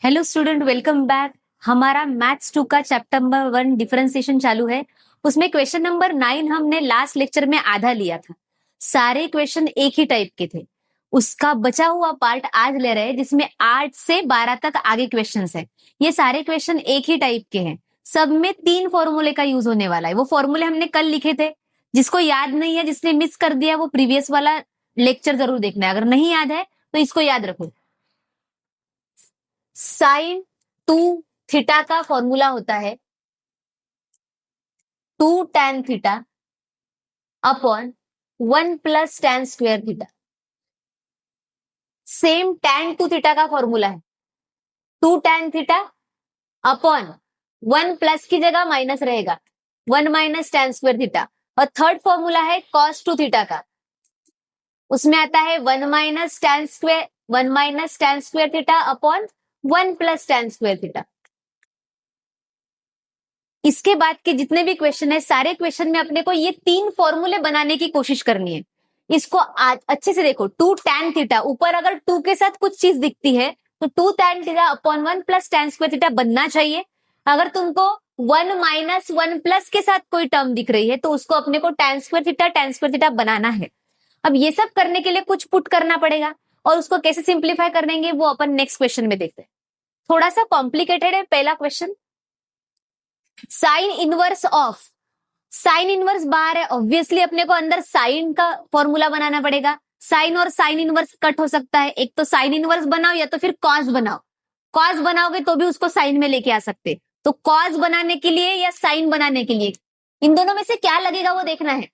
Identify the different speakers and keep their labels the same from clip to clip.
Speaker 1: Hello student, welcome back. हमारा maths 2 का chapter number 1 differentiation चालू है। उसमें क्वेश्चन नंबर 9 हमने लास्ट लेक्चर में आधा लिया था। सारे क्वेश्चन एक ही टाइप के थे। उसका बचा हुआ पार्ट आज ले रहे हैं, जिसमें 8 से 12 तक आगे क्वेश्चंस है। ये सारे क्वेश्चन एक ही टाइप के हैं। सब में 3 फॉर्मूले का यूज होने वाला है। वो फॉर्मूले हमने कल लिखे थे। जिसको याद नहीं है, जिसने मिस कर दिया, वो प्रीवियस वाला लेक्चर जरूर देखना है। अगर नहीं याद है तो इसको याद रखो। साइन 2 थीटा का फॉर्मूला होता है 2 tan theta upon 1 plus tan square theta. Same tan 2 theta का फॉर्मूला है 2 tan थीटा अपॉन 1 प्लस की जगह माइनस रहेगा 1 माइनस tan स्क्वायर थीटा। और थर्ड फॉर्मूला है cos 2 थीटा का। उसमें आता है 1 minus tan square theta upon 1 plus tan square theta. इसके बाद के जितने भी क्वेश्चन है, सारे क्वेश्चन में अपने को ये 3 फॉर्मूले बनाने की कोशिश करनी है। इसको आज अच्छे से देखो। 2 tan थीटा, ऊपर अगर 2 के साथ कुछ चीज दिखती है तो 2 tan theta upon 1 plus tan square theta बनना चाहिए। अगर तुमको 1 माइनस 1 प्लस के साथ कोई टर्म दिख रही है तो उसको अपने को tan स्क्वायर थीटा बनाना है। अब ये सब करने के लिए कुछ पुट करना पड़ेगा, और उसको कैसे सिंप्लीफाई करेंगे वो अपन नेक्स्ट क्वेश्चन में देखते हैं। थोड़ा सा कॉम्प्लिकेटेड है पहला क्वेश्चन। साइन इनवर्स बाहर है, ऑब्वियसली अपने को अंदर साइन का फॉर्मूला बनाना पड़ेगा। साइन और साइन इनवर्स कट हो सकता है। एक तो साइन इनवर्स बनाओ या तो फिर कॉस बनाओ। कॉस बनाओगे तो भी उसको साइन में लेके आ सकते। तो कॉस बनाने के लिए या साइन बनाने के लिए, इन दोनों में से क्या लगेगा वो देखना है।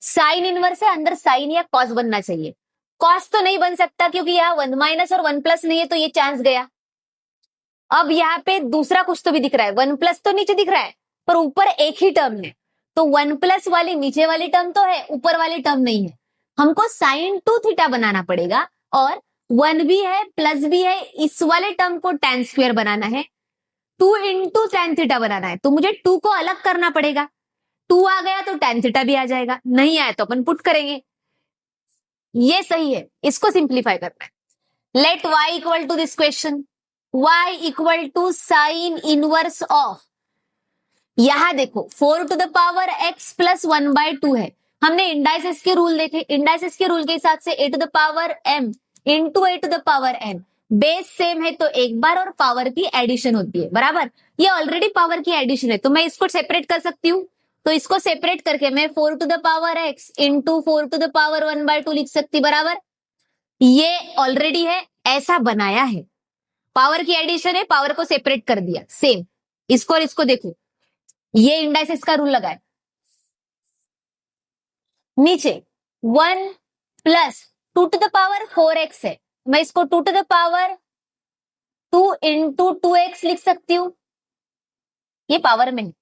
Speaker 1: साइन इनवर्स है, अंदर साइन या कॉस बनना चाहिए। कॉस तो नहीं बन सकता क्योंकि यहाँ 1 माइनस और 1 प्लस नहीं है, तो ये चांस गया। अब यहाँ पे दूसरा कुछ तो भी दिख रहा है। 1 प्लस तो नीचे दिख रहा है, पर ऊपर एक ही टर्म है। तो 1 प्लस वाली नीचे वाली टर्म तो है, ऊपर वाली टर्म नहीं है। हमको साइन 2 थीटा बनाना पड़ेगा, और 1 भी है प्लस भी है। इस वाले टर्म को tan स्क्वायर बनाना है। 2 इंटू tan थीटा बनाना है, तो मुझे 2 को अलग करना पड़ेगा। 2 आ गया तो tan थीटा भी आ जाएगा, नहीं आया तो अपन पुट करेंगे। ये सही है, इसको सिंप्लीफाई करना है। Let y equal to this question, y equal to sine inverse of, यहां देखो 4 to the power x plus 1/2 है। हमने इंडाइसेस के रूल देखे। इंडाइसेस के रूल के हिसाब से a to the power m into a to the power n। Base same है तो एक बार और पावर की एडिशन होती है, बराबर। ये ऑलरेडी पावर की एडिशन है, तो मैं इसको सेपरेट कर सकती हूँ। तो इसको सेपरेट करके मैं 4 to the power x into 4 to the power 1/2 लिख सकती, बराबर। ये ऑलरेडी है, ऐसा बनाया है। पावर की एडिशन है, पावर को सेपरेट कर दिया, सेम। इसको और इसको देखो, ये इंडाइसेस का रूल लगा है। नीचे 1 plus 2 to the power 4x है, मैं इसको 2 to the power 2 into 2x लिख सकती हूँ। ये पावर में है।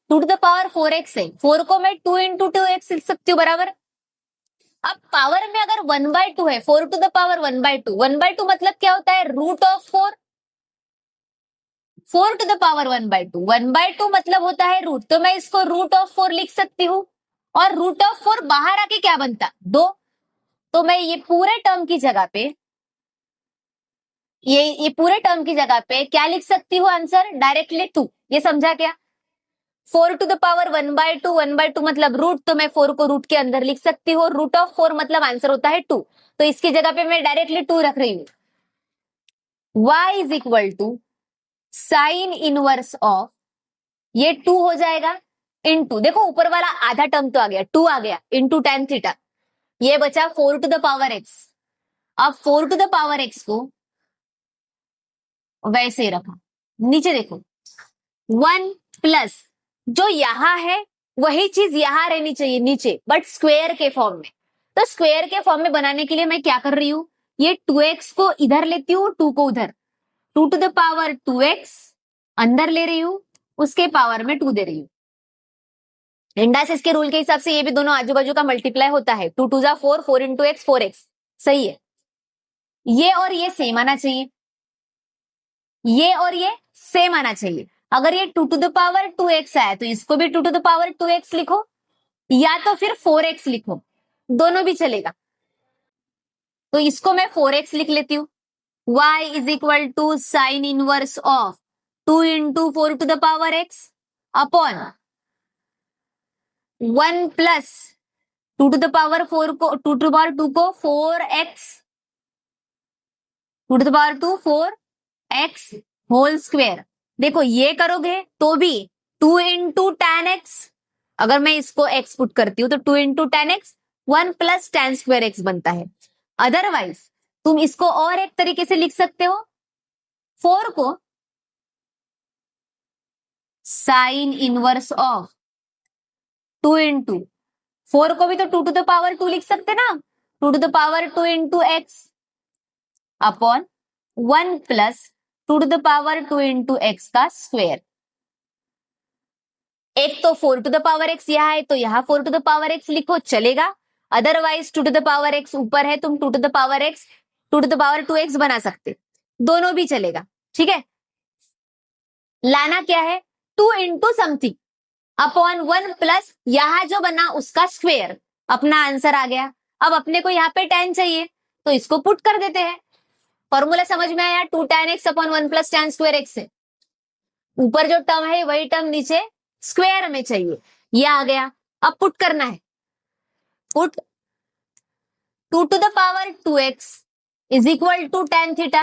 Speaker 1: To to the power 4x है, 4 को मैं 2 इंटू 2x लिख सकती हूँ, बराबर। अब पावर में अगर 1/2 है, 4 टू द पावर 1/2, 1/2 मतलब क्या होता है, root of 4। 4 to the power 1/2, 1/2 मतलब होता है रूट, तो मैं इसको रूट ऑफ 4 लिख सकती हूँ। और रूट ऑफ 4 बाहर आके क्या बनता, 2। तो मैं ये पूरे टर्म की जगह पे, ये पूरे टर्म की जगह पे क्या लिख सकती हूँ आंसर, डायरेक्टली 2। ये समझा क्या। 4 टू द पावर 1/2, 1/2 मतलब रूट, तो मैं 4 को रूट के अंदर लिख सकती हूँ। रूट ऑफ 4 मतलब आंसर होता है 2, तो इसकी जगह पे मैं डायरेक्टली 2 रख रही हूँ। y is equal to sine inverse of, ये 2 हो जाएगा, इनटू, देखो ऊपर वाला आधा टर्म तो आ गया, 2 आ गया, इनटू tan थीटा। ये बचा 4 टू द पावर x। अब 4 टू द पावर x को वैसे ही रखा। नीचे देखो 1 प्लस, जो यहां है वही चीज यहां रहनी चाहिए नीचे, बट स्क्वेयर के फॉर्म में। तो स्क्वेयर के फॉर्म में बनाने के लिए मैं क्या कर रही हूं, ये 2x को इधर लेती हूँ, 2 को उधर, 2 टू द पावर 2x अंदर ले रही हूं, उसके पावर में 2 दे रही हूं। इंडाइसेस के रूल के हिसाब से ये भी दोनों आजू बाजू का मल्टीप्लाई होता है। 2 2 जा 4, 4 इंटू एक्स 4x, सही है। ये और ये सेम आना चाहिए, ये और ये सेम आना चाहिए। अगर ये 2 टू द पावर 2x आया तो इसको भी 2 टू द पावर 2x लिखो, या तो फिर 4x लिखो, दोनों भी चलेगा। तो इसको मैं 4x लिख लेती हूँ। y is equal to sine inverse of 2 into 4 to the power x upon 1 plus 2 to the power 4 को 2 टू द पावर 2 को 4x 2 to the power 2 4x whole square. देखो ये करोगे तो भी 2 इंटू टेन एक्स, अगर मैं इसको x पुट करती हूँ तो 2 into ten x 1 plus ten square x बनता है। अदरवाइज तुम इसको और एक तरीके से लिख सकते हो, 4 को साइन इनवर्स ऑफ 2 इंटू 4 को भी तो 2 टू द पावर 2 लिख सकते ना, 2 to the power 2 into x upon 1 plus 2 to the power 2 into x का स्क्वायर। एक तो 4 टू द पावर एक्स यहां है तो यहां 4 टू द पावर एक्स लिखो, चलेगा। Otherwise 2 to the power x ऊपर है, तुम 2 to the power x 2 to the power 2x बना सकते, दोनों भी चलेगा। ठीक है, लाना क्या है, 2 इंटू समथिंग अपॉन 1 प्लस यहां जो बना उसका स्क्वेयर, अपना आंसर आ गया। अब अपने को यहाँ पे tan चाहिए तो इसको पुट कर देते हैं। फॉर्मूला समझ में आया, 2 tan x upon 1 plus tan square x है। ऊपर जो टर्म है वही टर्म नीचे स्क्वायर में चाहिए, ये आ गया। अब पुट करना है, put 2 to the power 2x is equal to tan theta,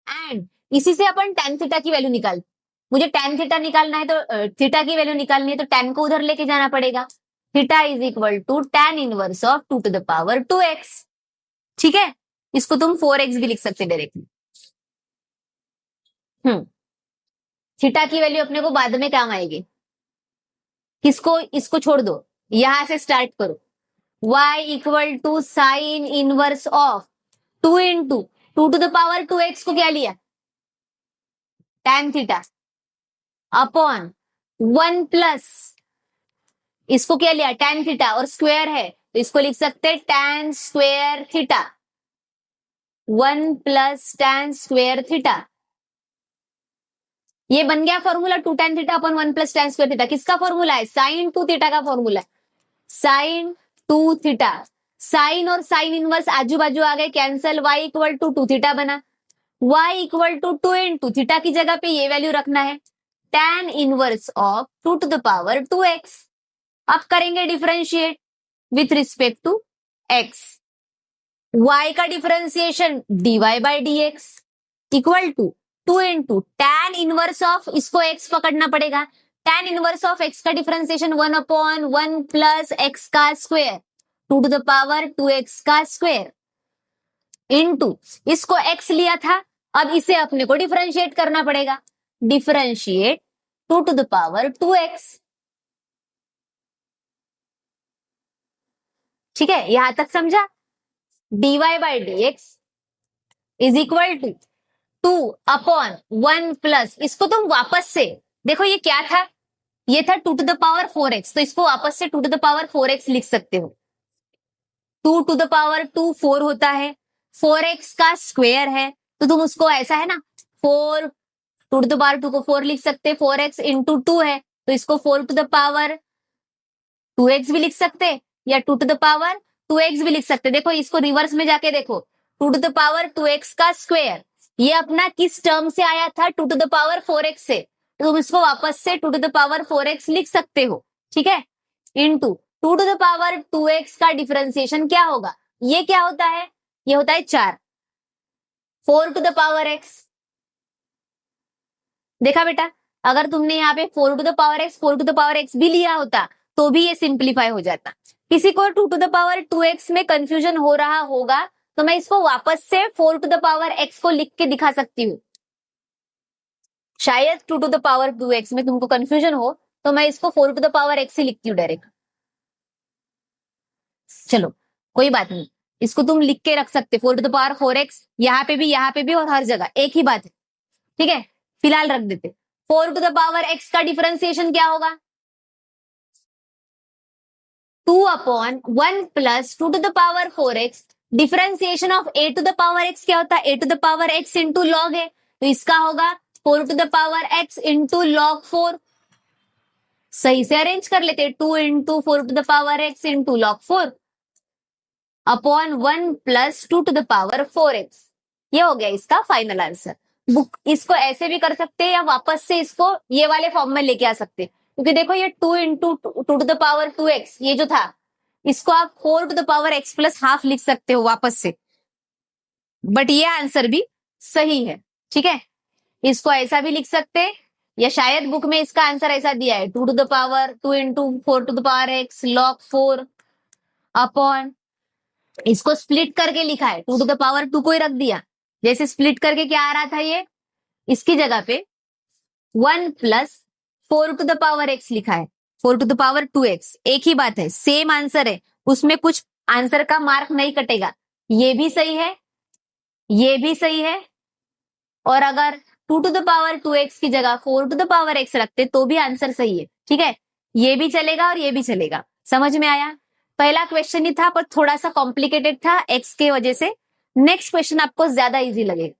Speaker 1: and इसी से अपन tan थीटा की वैल्यू निकाल, मुझे tan थीटा निकालना है तो थीटा की वैल्यू निकालनी है तो tan को उधर लेके जाना पड़ेगा। Theta is equal to tan inverse of 2 to the power 2x। ठीक है, इसको तुम 4x भी लिख सकते डायरेक्टली। थीटा की वैल्यू अपने को बाद में काम आएगी, किसको, इसको छोड़ दो, यहां से स्टार्ट करो। y equal to sine inverse of 2 into 2 to the power 2x को क्या लिया, tan थीटा अपॉन 1 प्लस इसको क्या लिया, tan थीटा, और स्क्वायर है तो इसको लिख सकते हैं tan square theta, 1 plus tan square theta. ये बन गया formula 2 tan theta upon 1 plus tan square theta. किसका फॉर्मूला है, साइन 2 थीटा का फॉर्मूला है, साइन 2 थीटा। साइन और साइन इनवर्स आजू बाजू आ गए, cancel, y equal to 2 theta बना, y equal to 2 into theta की जगह पे ये वैल्यू रखना है tan inverse of 2 to the power 2x। अब करेंगे differentiate with respect to x, y का differentiation dy by dx equal to 2 into tan inverse of, इसको x पकड़ना पड़ेगा, tan इनवर्स ऑफ x का डिफरेंशिएशन 1 अपॉन 1 प्लस x का square 2 to the power 2x का square into इसको x लिया था, अब इसे अपने को डिफरेंशिएट करना पड़ेगा, differentiate 2 to the power 2x। ठीक है, यहां तक समझा। dy by dx is equal to 2 upon 1 plus, इसको तुम वापस से देखो, ये क्या था, ये था 2 टू द पावर 4x, तो इसको वापस से 2 टू द पावर 4x लिख सकते हो। 2 टू द पावर 2 4 होता है, 4x का स्क्वायर है तो तुम उसको ऐसा है ना, 4 2 टू द पावर 2 को 4 लिख सकते, 4x इंटू 2 है तो इसको 4 टू द पावर 2x भी लिख सकते, या 2 टू द पावर 2x भी लिख सकते। देखो इसको रिवर्स में जाके देखो, 2 टू द पावर 2x का स्क्वायर ये अपना किस टर्म से आया था, 2 टू द पावर 4x से, तो तुम इसको वापस से 2 टू द पावर 4x लिख सकते हो। ठीक है, into 2 to the power 2x का डिफरेंशिएशन क्या होगा, ये क्या होता है, ये होता है 4, 4 टू द पावर x। देखा बेटा, अगर तुमने यहाँ पे 4 to the power x 4 to the power x भी लिया होता तो भी ये सिंप्लीफाई हो जाता। किसी को 2 टू द पावर 2x में कंफ्यूजन हो रहा होगा तो मैं इसको वापस से 4 टू द पावर x को लिख के दिखा सकती हूँ। शायद 2 टू द पावर 2x में तुमको कंफ्यूजन हो तो मैं इसको 4 टू द पावर x से लिखती हूँ डायरेक्ट। चलो कोई बात नहीं, इसको तुम लिख के रख सकते 4 टू द पावर 4x, यहाँ पे भी और हर जगह एक ही बात है। ठीक है, फिलहाल रख देते। 4 टू द पावर x का डिफरेंशिएशन क्या होगा, 2 upon 1 plus 2 to the power 4x। Differentiation of a to the power x क्या होता है, a to the power x into log है, तो इसका होगा 4 to the power x into log 4। सही से अरेंज कर लेते, 2 into 4 to the power x इंटू log 4 upon 1 plus 2 to the power 4x। ये हो गया इसका फाइनल आंसर। बुक इसको ऐसे भी कर सकते हैं या वापस से इसको ये वाले फॉर्म में लेके आ सकते हैं, क्योंकि देखो ये 2 into 2 to the power 2x ये जो था, इसको आप 4 to the power x plus half लिख सकते हो वापस से, बट ये आंसर भी सही है। ठीक है, इसको ऐसा भी लिख सकते हैं, या शायद बुक में इसका आंसर ऐसा दिया है 2 to the power 2 into 4 to the power x log 4 upon, इसको स्प्लिट करके लिखा है 2 to the power 2 को ही रख दिया, जैसे स्प्लिट करके क्या आ रहा था ये, इसकी जगह पे 1 plus 4 to the power x लिखा है, 4 to the power 2x, एक ही बात है, सेम आंसर है, उसमें कुछ आंसर का मार्क नहीं कटेगा। ये भी सही है, ये भी सही है, और अगर 2 to the power 2x की जगह 4 to the power x रखते तो भी आंसर सही है। ठीक है, ये भी चलेगा और ये भी चलेगा। समझ में आया? पहला क्वेश्चन ही था पर थोड़ा सा कॉम्प्लिकेटेड था x के वजह से। नेक्स्ट क्वेश्चन आपको ज्यादा इजी लगेगा।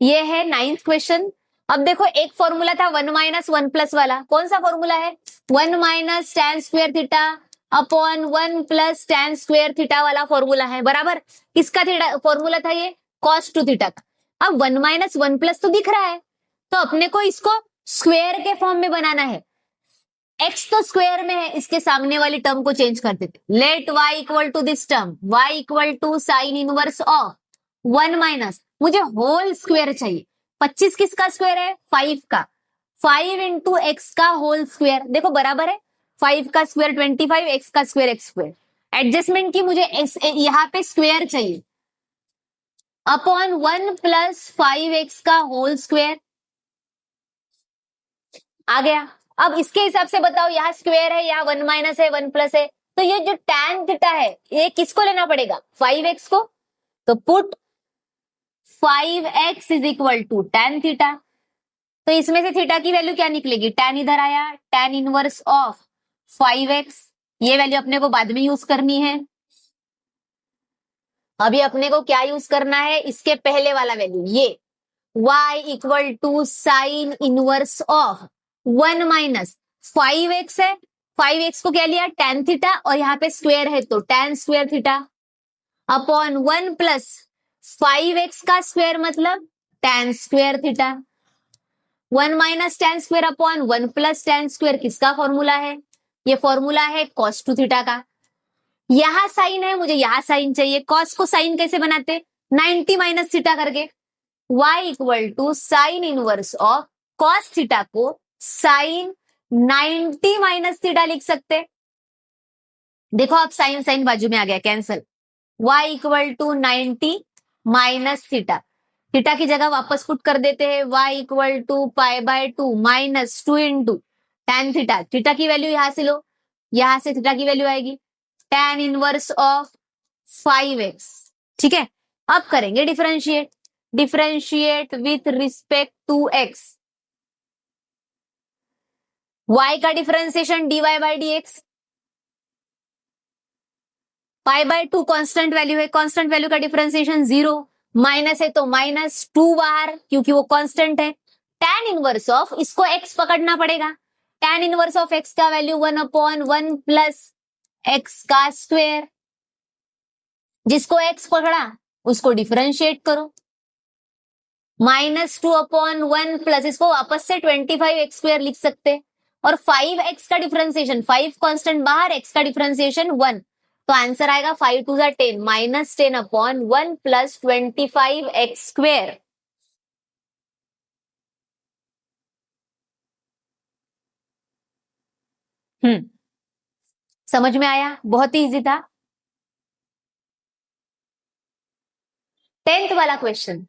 Speaker 1: ये है 9th क्वेश्चन। अब देखो एक फॉर्मूला था 1 माइनस 1 प्लस वाला, कौन सा फॉर्मूला है? 1 minus tan square theta upon 1 plus tan square theta वाला फॉर्मूला है, बराबर। किसका थीटा फॉर्मूला था ये? cos 2 थीटा का। अब 1 माइनस 1 प्लस तो दिख रहा है, तो अपने को इसको स्क्वायर के फॉर्म में बनाना है। x तो स्क्वायर में है, इसके सामने वाली टर्म को चेंज कर देते। Let y equal to this term, y equal to sine inverse of 1 minus, मुझे होल स्क्वायर चाहिए। 25 किसका स्क्वायर है? 5 का, 5 इंटू एक्स का होल स्क्वायर, देखो बराबर है 5 का स्क्वायर 25, एक्स का स्क्वायर एक्स स्क्वायर। एडजस्टमेंट की मुझे यहाँ पे स्क्वायर चाहिए, अपॉन 1 प्लस 5x का होल स्क्वायर आ गया। अब इसके हिसाब से बताओ, यहाँ स्क्वायर है, यहाँ 1 माइनस है 1 प्लस है, तो ये जो tan थीटा है ये किसको लेना पड़ेगा? 5x को। तो put 5x is equal to tan theta. तो इसमें से थीटा की वैल्यू क्या निकलेगी? tan इधर आया, tan इनवर्स ऑफ 5x, ये वैल्यू अपने को बाद में यूज करनी है। अभी अपने को क्या यूज करना है? इसके पहले वाला वैल्यू, ये y equal to sine inverse of 1 minus 5x है, 5x को क्या लिया? tan थीटा, और यहाँ पे स्क्वायर है तो tan square theta upon 1 plus 5x का स्क्वायर मतलब tan square theta. 1 minus tan square upon 1 plus tan square किसका फॉर्मूला है? ये फॉर्मूला है cos 2 थीटा का। यहां साइन है, मुझे यहां साइन चाहिए। cos को साइन कैसे बनाते? 90 माइनस थीटा करके। y equal to sine inverse of cos theta को साइन 90 माइनस थीटा लिख सकते। देखो अब साइन साइन बाजू में आ गया, cancel. y equal to 90 minus theta, theta की जगह वापस पुट कर देते हैं। y equal to pi by 2 minus 2 into tan theta, theta की वैल्यू यहां से लो, यहां से थीटा की वैल्यू आएगी tan इनवर्स ऑफ 5x। ठीक है, अब करेंगे differentiate, differentiate with respect to x। y का differentiation dy by dx, pi by 2 constant value है, कांस्टेंट वैल्यू का डिफरेंशिएशन 0, माइनस है तो माइनस 2 बाहर क्योंकि वो कांस्टेंट है। tan इनवर्स ऑफ, इसको x पकड़ना पड़ेगा, tan इनवर्स ऑफ x का वैल्यू 1 अपॉन 1 प्लस x का स्क्वायर, जिसको x पकड़ा उसको डिफरेंशिएट करो, माइनस 2 अपॉन 1 प्लस, इसको वापस से 25x स्क्वायर लिख सकते, और 5x का डिफरेंशिएशन, 5 कांस्टेंट बाहर, x का डिफरेंशिएशन 1, तो आंसर आएगा 5 2 10 minus 10 upon 1 plus 25x square. समझ में आया? बहुत ही इजी था। 10th वाला क्वेश्चन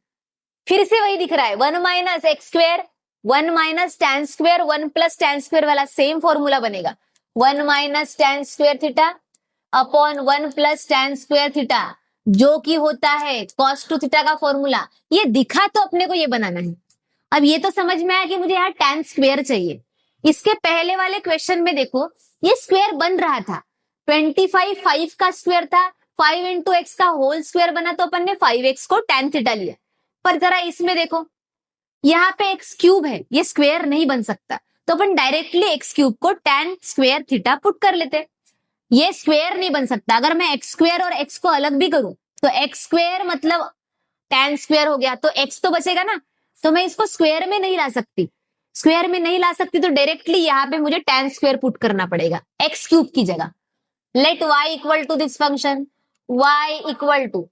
Speaker 1: फिर से वही दिख रहा है, 1 minus x square 1 minus tan square 1 plus tan square वाला सेम फॉर्मूला बनेगा। 1 minus tan square theta upon 1 plus tan square theta, जो कि होता है cos 2 थीटा का फॉर्मूला। ये दिखा तो अपने को ये बनाना है। अब ये तो समझ में आया कि मुझे यहाँ tan स्क्वायर चाहिए। इसके पहले वाले क्वेश्चन में देखो ये स्क्वायर बन रहा था, 25 5 का स्क्वायर था, 5 इंटू एक्स का होल स्क्वायर बना, तो अपन ने 5x को tan थीटा लिया। पर जरा इसमें देखो, यहाँ पे एक्स क्यूब है, ये स्क्वायर नहीं बन सकता, तो अपन डायरेक्टली एक्स क्यूब को tan स्क्वायर थीटा पुट कर लेते। ये स्क्वायर नहीं बन सकता, अगर मैं एक्स स्क्वायर और एक्स को अलग भी करूं तो एक्स स्क्वायर मतलब tan स्क्वायर हो गया, तो एक्स तो बचेगा ना, तो मैं इसको स्क्वायर में नहीं ला सकती। स्क्वायर में नहीं ला सकती तो डायरेक्टली यहाँ पे मुझे tan स्क्वायर पुट करना पड़ेगा एक्स क्यूब की जगह। Let y equal to this function, y equal to,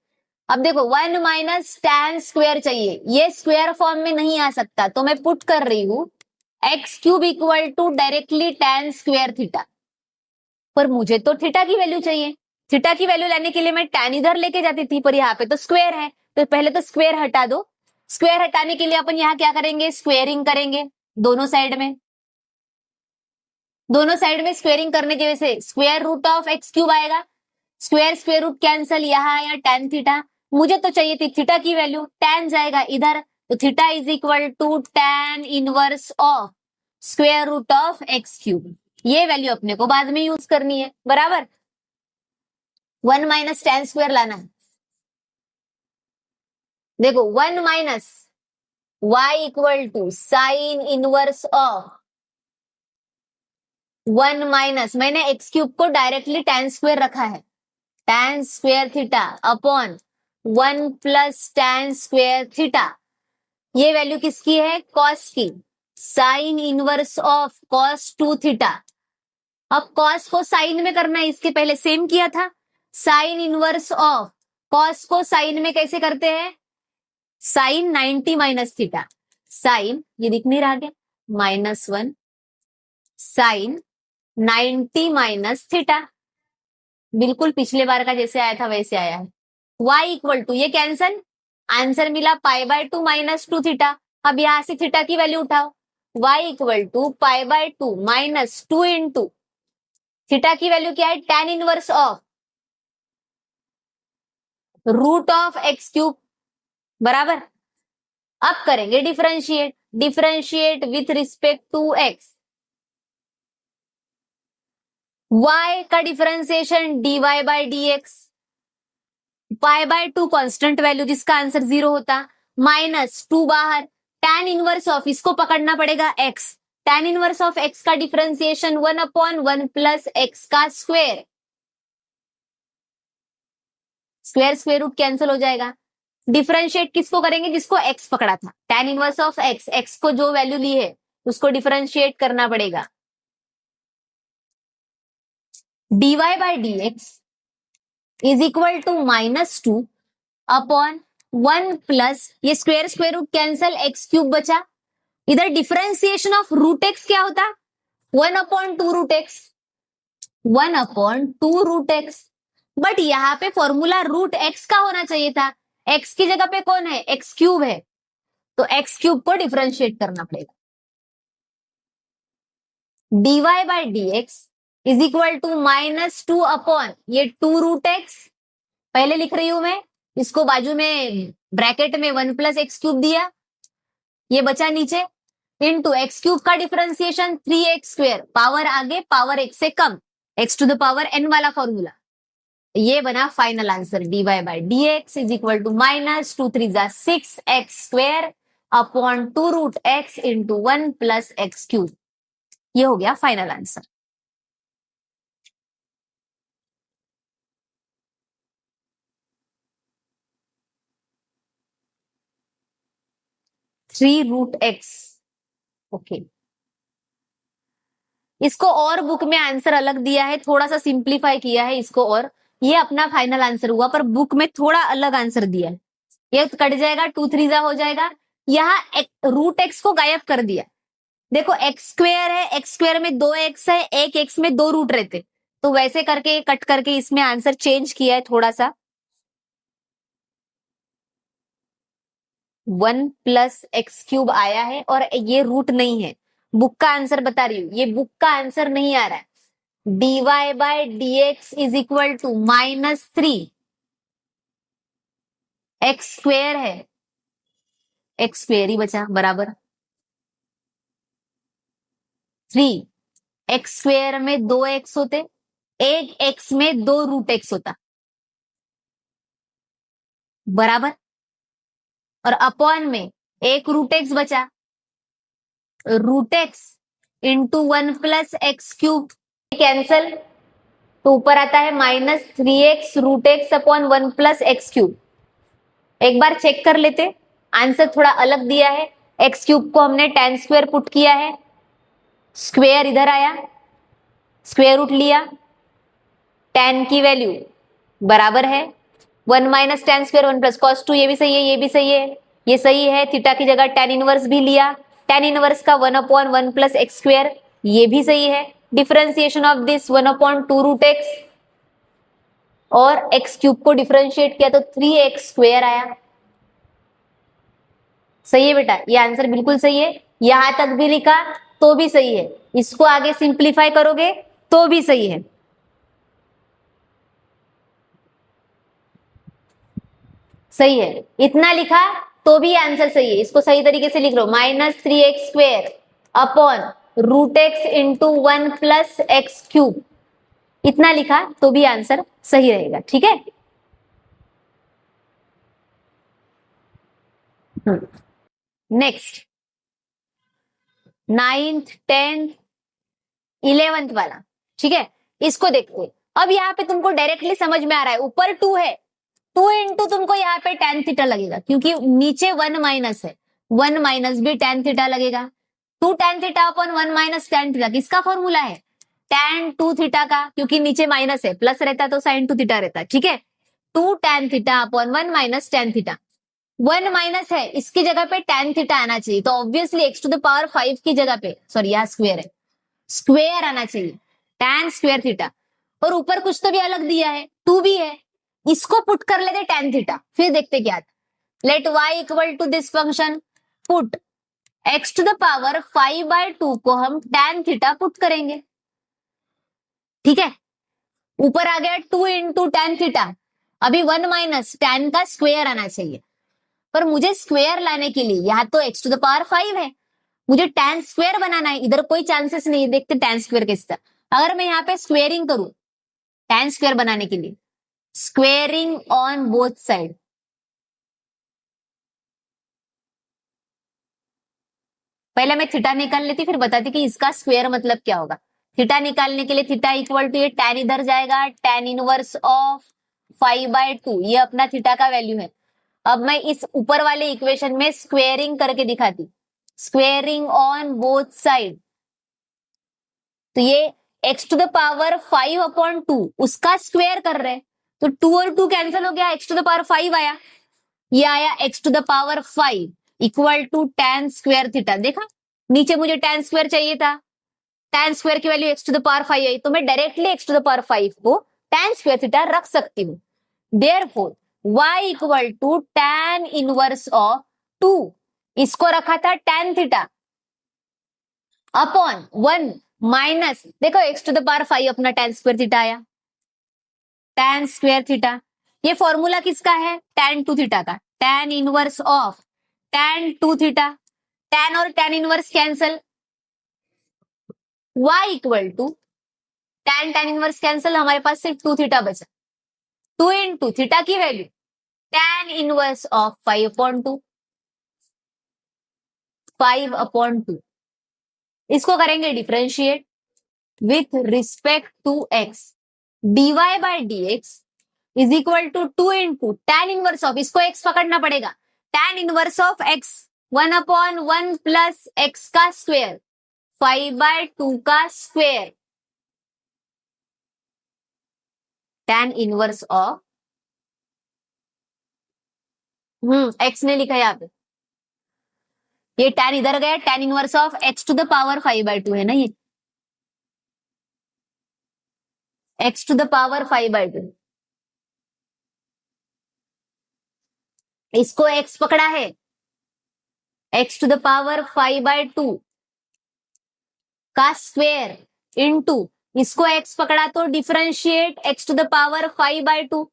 Speaker 1: अब देखो 1 माइनस tan स्क्वायर चाहिए, ये स्क्वायर फॉर्म में नहीं आ सकता, तो मैं पुट कर रही हूं x cube equal to directly tan square theta. पर मुझे तो थीटा की वैल्यू चाहिए, थीटा की वैल्यू लेने के लिए मैं tan इधर लेके जाती थी, पर यहाँ पे तो स्क्वायर है, तो पहले तो स्क्वायर हटा दो। स्क्वायर हटाने के लिए अपन यहाँ क्या करेंगे, स्क्वेयरिंग करेंगे दोनों साइड में। दोनों साइड में स्क्वेयरिंग करने की वजह से square root of x cube आएगा, स्क्वायर स्क्वायर रूट कैंसल, यहाँ आया tan थीटा। मुझे तो चाहिए थी थीटा की वैल्यू, tan जाएगा इधर, तो theta is equal to tan inverse of square root of x cube. ये वैल्यू अपने को बाद में यूज करनी है, बराबर। 1 माइनस tan स्क्वायर लाना है, देखो 1 minus y equal to sine inverse of 1 minus, मैंने एक्स क्यूब को डायरेक्टली tan स्क्वायर रखा है, tan square theta upon 1 plus tan square theta. ये वैल्यू किसकी है, कॉस की, sine inverse of cos 2 theta. अब कॉस को साइन में करना है, इसके पहले सेम किया था, साइन इनवर्स ऑफ कॉस को साइन में कैसे करते हैं, साइन 90 माइनस थीटा, साइन ये दिख नहीं रहा क्या, -1 साइन 90 माइनस थीटा, बिल्कुल पिछले बार का जैसे आया था वैसे आया है। y इक्वल टू, ये कैंसल, आंसर मिला π/2 -2 थीटा। अब यहां से थीटा की वैल्यू उठाओ, y equal to π/2 -2 into theta की वैल्यू क्या है, tan inverse of root of x cube, बराबर। अब करेंगे differentiate, differentiate with respect to x, y का डिफरेंशिएशन dy/dx, π/2 कांस्टेंट वैल्यू जिसका आंसर 0 होता, -2 बाहर, tan इनवर्स ऑफ, इसको पकड़ना पड़ेगा x, tan inverse of x का डिफरेंशिएशन 1/1 प्लस x का square, square square root cancel हो जाएगा। डिफरेंशिएट किसको करेंगे, जिसको x पकड़ा था, tan inverse of x, x को जो वैल्यू ली है उसको डिफरेंशिएट करना पड़ेगा। dy/dx is equal to -2 upon 1 plus, ये square square root cancel, x cube बचा, इधर डिफरेंशिएशन ऑफ रूट एक्स क्या होता, 1/2 root x, 1/2 root x. But यहाँ पे फॉर्मूला रूट एक्स का होना चाहिए था, एक्स की जगह पे कौन है, एक्स क्यूब है, तो एक्स क्यूब को डिफरेंशिएट करना पड़ेगा। dy/dx is equal to -2 upon ये 2 रूट एक्स, पहले लिख रही हूं मैं, इसको बाजू में ब्रैकेट में 1 प्लस एक्स क्यूब दिया, ये बचा नीचे, इंटू एक्स क्यूब का डिफरेंशिएशन 3x स्क्वायर, पावर आगे पावर x से कम, x to the power n वाला फॉर्मूला, ये बना final answer. dy/dx is equal to -2 3 6x square upon 2 root x into 1 plus x cube, ये हो गया final answer. Three root x, okay. इसको और बुक में आंसर अलग दिया है, थोड़ा सा सिंप्लीफाई किया है इसको, और ये अपना फाइनल आंसर हुआ, पर बुक में थोड़ा अलग आंसर दिया है। ये कट जाएगा, 2 3 हो जाएगा, यहाँ रूट एक्स को गायब कर दिया। देखो एक्स स्क्वायर है, एक्स स्क्वायर में 2x है, एक एक्स में 2 रूट रहते, तो वैसे करके कट करके इसमें आंसर चेंज किया है थोड़ा सा। 1 प्लस एक्स क्यूब आया है, और ये रूट नहीं है, बुक का आंसर बता रही हूं, ये बुक का आंसर नहीं आ रहा है। dy/dx is equal to -3 x square है, एक्स स्क्वेयर ही बचा, बराबर 3 एक्स स्क्वेयर में 2x होते, एक एक्स में 2 रूट एक्स होता, बराबर, और अपॉन में एक रूट एक्स बचा, root x into 1+x³ cancel, तो ऊपर आता है -3x√x/1+x³। एक बार चेक कर लेते, आंसर थोड़ा अलग दिया है। x³ को हमने tan² पुट किया है, स्क्वेयर इधर आया, स्क्वेयर रूट लिया, tan की वैल्यू बराबर है 1 - tan² 1 + cos 2। ये भी सही है, ये भी सही है, ये सही है। थीटा की जगह tan इनवर्स भी लिया, tan इनवर्स का 1/1+x², ये भी सही है। डिफरेंशिएशन ऑफ दिस 1/2√x और x³ को डिफरेंशिएट किया तो 3x² आया। सही है बेटा, ये आंसर बिल्कुल सही है। यहां तक भी लिखा तो भी सही है, इसको आगे सिंप्लीफाई करोगे तो भी सही है। सही है, इतना लिखा तो भी आंसर सही है। इसको सही तरीके से लिख लो, -3x² इंटू 1+x³। इतना लिखा तो भी आंसर सही रहेगा, ठीक है। नेक्स्ट 9th 10th 11th वाला, ठीक है, इसको देखते हैं। अब यहाँ पे तुमको डायरेक्टली समझ में आ रहा है, ऊपर 2 है, 2 इंटू तुमको यहाँ पे tan थीटा लगेगा, क्योंकि नीचे 1 माइनस है, 1 माइनस भी tan थीटा लगेगा। 2 tan theta upon 1 minus tan theta किसका फॉर्मूला है? tan 2 थीटा का, क्योंकि नीचे माइनस है, प्लस रहता तो sin 2 थीटा रहता, ठीक है। 2 tan theta upon 1 minus tan theta, 1 minus है, इसकी जगह पे tan थीटा आना चाहिए, तो ऑब्वियसली x⁵ की जगह पे, सॉरी यहाँ स्क्वेयर है, स्क्वेयर आना चाहिए, tan² थीटा। और ऊपर कुछ तो भी अलग दिया है, 2 भी है, इसको पुट कर लेते tan थीटा, फिर देखते क्या आता। Let y equal to this function, put x⁵ को हम tan थीटा पुट करेंगे, ठीक है। ऊपर आ गया 2 इंटू tan थीटा, अभी 1 माइनस tan का स्क्वेयर आना चाहिए, पर मुझे स्क्वेयर लाने के लिए यहाँ तो x⁵ है, मुझे tan² बनाना है, इधर कोई चांसेस नहीं है, देखते tan² कैसा। अगर मैं यहाँ पे स्क्वेयरिंग करूं tan² बनाने के लिए, स्क्वेयरिंग ऑन बोथ साइड, पहले मैं थीटा निकाल लेती फिर बताती कि इसका स्क्वेयर मतलब क्या होगा। थीटा निकालने के लिए थीटा इक्वल टू, ये tan इधर जाएगा, tan इनवर्स ऑफ 5/2, ये अपना थीटा का वैल्यू है। अब मैं इस ऊपर वाले इक्वेशन में स्क्वेयरिंग करके दिखाती, स्क्वेयरिंग ऑन बोथ साइड, तो ये x⁵ उसका स्क्वेयर कर रहे, तो 2 और 2 कैंसिल हो गया, x⁵ आया, ये आया x⁵ equal to tan² theta. देखा, नीचे मुझे tan² चाहिए था, tan² की वैल्यू x⁵ आई, तो मैं डायरेक्टली x⁵ को tan² थीटा रख सकती हूँ। Therefore y equal to tan inverse of 2, इसको रखा था tan थीटा अपॉन 1 माइनस, देखो x⁵ अपना tan² थीटा आया, tan² थीटा। ये फॉर्मूला किसका है? tan 2 थीटा का, tan inverse of tan 2 theta, tan और tan inverse cancel, y equal to tan inverse cancel, हमारे पास सिर्फ 2 थीटा बचा, 2 इंटू थीटा की वैल्यू tan इनवर्स ऑफ 5/2, 5/2, इसको करेंगे differentiate with respect to x, dy by dx is equal to 2 into tan inverse of, इसको x पकड़ना पड़ेगा, tan inverse of x 1/1 plus x का स्क्वेयर 5/2 का square, tan inverse of, x ने लिखा है यहाँ पे, ये tan इधर गया, tan इनवर्स ऑफ x⁵ है ना, ये x⁵, इसको x पकड़ा है, x⁵ का स्क्वेयर इंटू, इसको x पकड़ा तो differentiate x⁵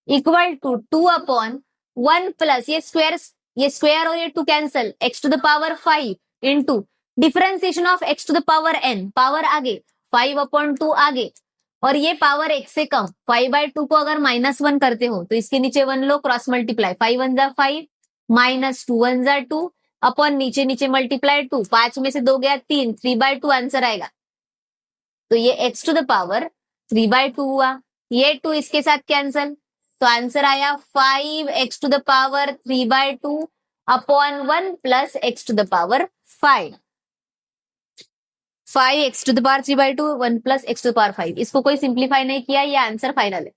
Speaker 1: equal to 2/1 plus ये स्क्वेयर और ये 2 cancel, x⁵ into differentiation of x⁵n, power आगे 5/2 आगे, और ये पावर x से कम, 5/2 को अगर -1 करते हो तो इसके नीचे 1 लो, क्रॉस मल्टीप्लाई, 5 1 जा 5 -2 1 जा 2, अपॉन नीचे नीचे मल्टीप्लाई 2, 5 में से 2 गया 3, 3/2 आंसर आएगा। तो ये x टू द पावर 3/2 हुआ, ये 2 इसके साथ कैंसल, तो आंसर आया 5x to the power 3/2 upon 1 plus x to the power 5। 5x to the power 3/2 1 plus x to the power 5, इसको कोई सिंप्लीफाई नहीं किया, ये आंसर फाइनल है।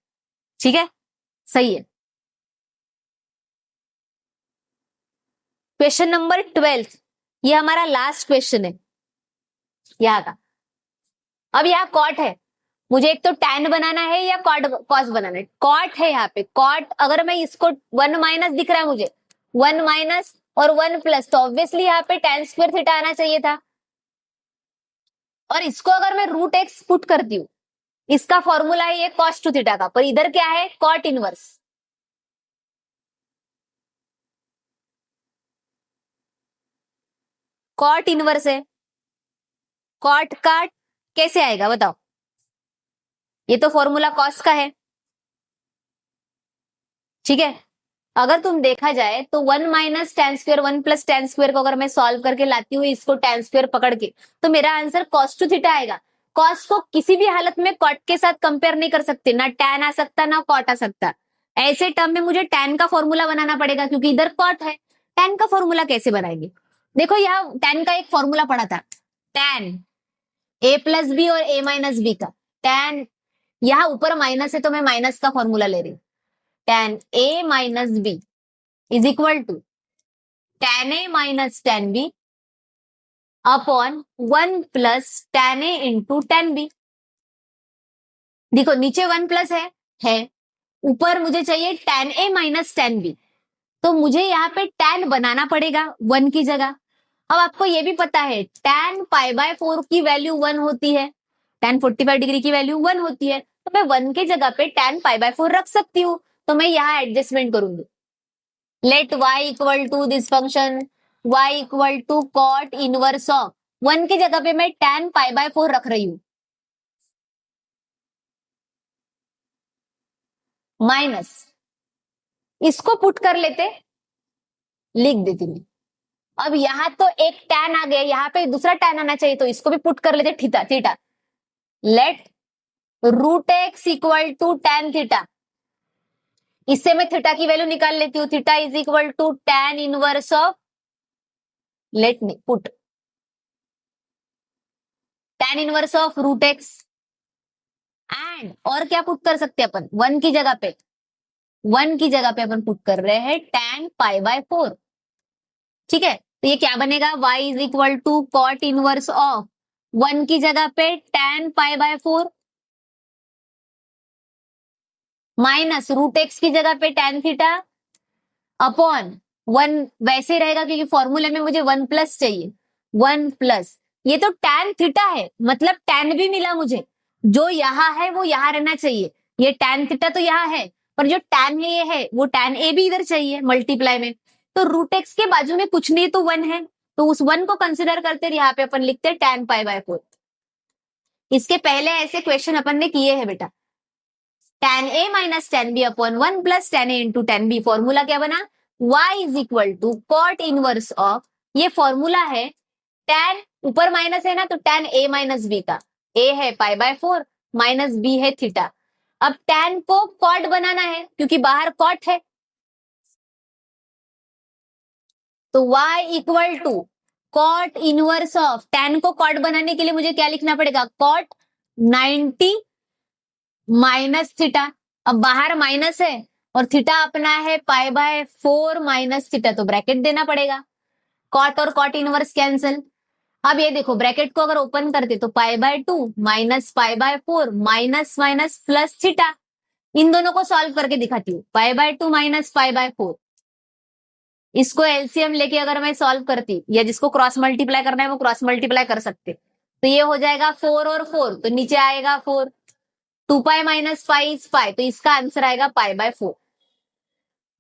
Speaker 1: ठीक है, सही है। क्वेश्चन नंबर 12, ये हमारा लास्ट क्वेश्चन है यहाँ का। अब यहाँ कॉट है, मुझे एक तो टैन बनाना है या कॉस बनाना है। कॉट है यहाँ पे, कॉट अगर मैं इसको 1 माइनस दिख रहा है मुझे, 1 माइनस और 1 प्लस, तो ऑब्वियसली यहाँ पे tan स्क्वायर थीटा आना चाहिए था। और इसको अगर मैं √x पुट करती हूँ, इसका फॉर्मूला है ये cos टू थीटा का, पर इधर क्या है, कॉट इनवर्स। कॉट इनवर्स है, कॉट का कैसे आएगा बताओ, ये तो फॉर्मूला कॉस का है। ठीक है, अगर तुम देखा जाए तो 1 minus tan square 1 plus tan square को अगर मैं सॉल्व करके लाती हूँ इसको tan स्क्वायर पकड़ के, तो मेरा आंसर cos टू थीटा आएगा। cos को किसी भी हालत में cot के साथ कंपेयर नहीं कर सकते, ना tan आ सकता ना cot आ सकता। ऐसे टर्म में मुझे tan का फॉर्मूला बनाना पड़ेगा क्योंकि इधर cot है। tan का फॉर्मूला कैसे बनाएंगे, देखो यहाँ tan का एक फॉर्मूला पड़ा था, tan a प्लस बी और a माइनस बी का। tan यहाँ ऊपर माइनस है तो मैं माइनस का फॉर्मूला ले रही हूँ, tan a minus B is equal to tan a minus tan b upon 1 plus tan a into tan b। देखो नीचे 1 प्लस है, ऊपर मुझे चाहिए tan a minus tan b, तो मुझे यहाँ पे tan बनाना पड़ेगा 1 की जगह। अब आपको ये भी पता है tan π/4 की वैल्यू 1 होती है, tan 45 डिग्री की वैल्यू 1 होती है, तो मैं 1 के जगह पे tan π/4 रख सकती हूँ। तो मैं यहाँ एडजस्टमेंट करूंगी, let y equal to this function y equal to cot inverse of 1 की जगह पे मैं tan π/4 रख रही हूं, माइनस इसको पुट कर लेते, लिख देती मैं। अब यहां तो एक tan आ गया, यहाँ पे दूसरा tan आना चाहिए, तो इसको भी पुट कर लेते theta theta, let √x equal to tan theta. इससे मैं थीटा की वैल्यू निकाल लेती हूँ, theta is equal to tan inverse of, let put tan inverse of √x and, और क्या पुट कर सकते हैं अपन, 1 की जगह पे, 1 की जगह पे अपन पुट कर रहे हैं tan π/4। ठीक है, तो ये क्या बनेगा, y is equal to cot inverse of 1 की जगह पे tan π/4 माइनस √x की जगह पे tan थीटा अपॉन 1 वैसे रहेगा क्योंकि फॉर्मूले में मुझे 1 प्लस चाहिए, 1 प्लस ये तो tan थीटा है, मतलब tan भी मिला मुझे, जो यहाँ है वो यहाँ रहना चाहिए, ये tan थीटा तो यहाँ है, पर जो tan है ये है, वो tan a भी इधर चाहिए मल्टीप्लाई में। तो √x के बाजू में कुछ नहीं तो 1 है, तो उस 1 को कंसिडर करते यहाँ पे अपन लिखते tan π/4। इसके पहले ऐसे क्वेश्चन अपन ने किए हैं बेटा, tan a minus tan b upon 1 plus tan a into tan b। Formula क्या बना, y is equal to cot inverse of, ये फॉर्मूला है tan, ऊपर माइनस है ना, तो tan a माइनस b का, a है π/4 माइनस b है थीटा। अब tan को कॉट बनाना है क्योंकि बाहर कॉट है, तो y equal to cot inverse of, tan को कॉट बनाने के लिए मुझे क्या लिखना पड़ेगा, कॉट 90 माइनस थीटा। अब बाहर माइनस है और थीटा अपना है π/4 माइनस थीटा, तो ब्रैकेट देना पड़ेगा, कॉट और कॉट इनवर्स कैंसिल। अब ये देखो ब्रैकेट को अगर ओपन करते तो π/2 minus π/4 minus minus plus theta, इन दोनों को सॉल्व करके दिखाती हूँ, π/2 माइनस π/4, इसको एलसीएम लेके अगर मैं सॉल्व करती, या जिसको क्रॉस मल्टीप्लाई करना है वो क्रॉस मल्टीप्लाई कर सकते, तो ये हो जाएगा 4 और 4, तो नीचे आएगा 4, 2π माइनस π इज π, तो इसका आंसर आएगा π/4।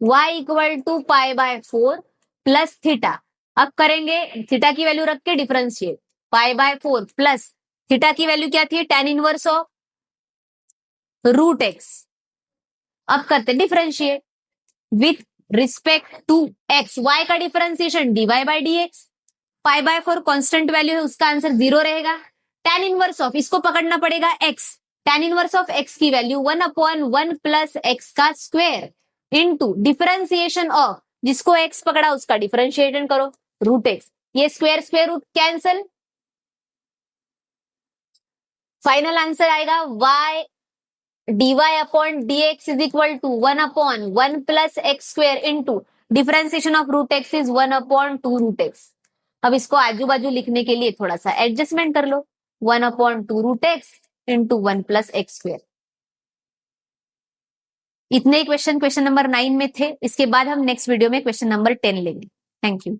Speaker 1: y equal to π/4 plus theta, अब करेंगे थीटा की वैल्यू रख के डिफरेंशिएट, π/4 प्लस थीटा की वैल्यू क्या थी, tan इनवर्स ऑफ √x, अब करते differentiate with respect to x, y का differentiation dy by d x, pi by 4 constant value है, उसका आंसर 0 रहेगा। tan इनवर्स ऑफ, इसको पकड़ना पड़ेगा x, tan inverse of x की वैल्यू 1/1 प्लस x का स्क्वायर इनटू डिफरेंशिएशन ऑफ, जिसको x पकड़ा उसका डिफरेंशिएशन करो, रूट x, ये square square root cancel, final answer आएगा y dy upon dx is equal to 1/1 plus X square into differentiation of root x is 1/2 root x। अब इसको आजू बाजू लिखने के लिए थोड़ा सा एडजस्टमेंट कर लो, 1/2 root x into 1 plus X square. इतने क्वेश्चन नंबर 9 में थे। इसके बाद हम नेक्स्ट वीडियो में क्वेश्चन नंबर 10 लेंगे। Thank you.